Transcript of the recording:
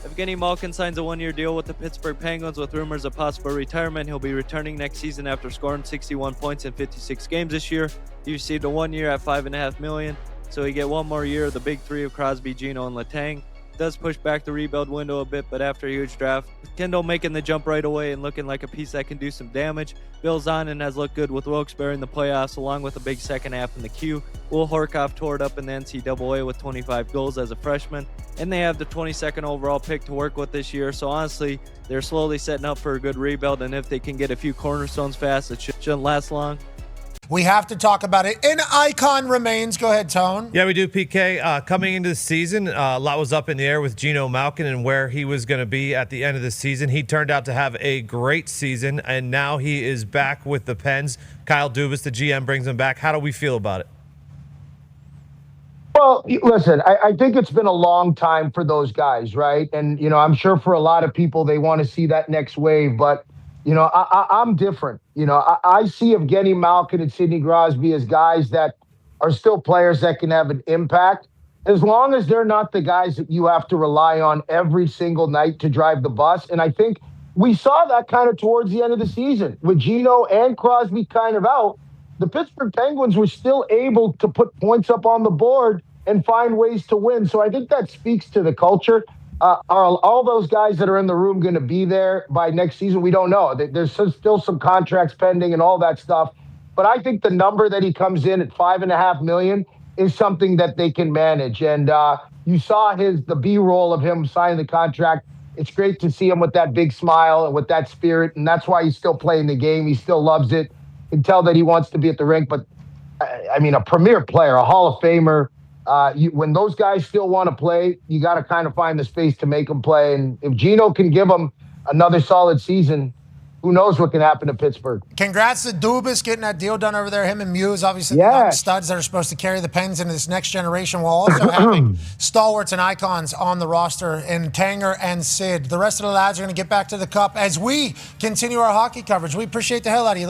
Evgeni Malkin signs a one-year deal with the Pittsburgh Penguins with rumors of possible retirement. He'll be returning next season after scoring 61 points in 56 games this year. He received a 1 year at $5.5 million, so he get one more year of the big three of Crosby, Gino, and Letang. Does push back the rebuild window a bit, but after a huge draft, Kendall making the jump right away and looking like a piece that can do some damage. Bill Zonin has looked good with Wilkes-Barre in the playoffs, along with a big second half in the queue. Will Horkoff tore it up in the NCAA with 25 goals as a freshman, and they have the 22nd overall pick to work with this year. So honestly, they're slowly setting up for a good rebuild, and if they can get a few cornerstones fast, it shouldn't last long. We have to talk about it. An icon remains. Go ahead, Tone. Yeah, we do, PK. Coming into the season, a lot was up in the air with Evgeni Malkin and where he was going to be at the end of the season. He turned out to have a great season, and now he is back with the Pens. Kyle Dubas, the GM, brings him back. How do we feel about it? Well, listen, I think it's been a long time for those guys, right? And, I'm sure for a lot of people, they want to see that next wave, but I'm different. I see Evgeni Malkin and Sidney Crosby as guys that are still players that can have an impact, as long as they're not the guys that you have to rely on every single night to drive the bus. And I think we saw that kind of towards the end of the season. With Gino and Crosby kind of out, the Pittsburgh Penguins were still able to put points up on the board and find ways to win. So I think that speaks to the culture. Are all those guys that are in the room going to be there by next season? We don't know. There's still some contracts pending and all that stuff. But I think the number that he comes in at $5.5 million is something that they can manage. And you saw the B-roll of him signing the contract. It's great to see him with that big smile and with that spirit. And that's why he's still playing the game. He still loves it. You can tell that he wants to be at the rink. But, a premier player, a Hall of Famer, when those guys still want to play, you got to kind of find the space to make them play. And if Gino can give them another solid season, who knows what can happen to Pittsburgh. Congrats to Dubas getting that deal done over there. Him and Muse, obviously, the young studs that are supposed to carry the Pens into this next generation, while also having stalwarts and icons on the roster in Tanger and Sid. The rest of the lads are going to get back to the cup as we continue our hockey coverage. We appreciate the hell out of you.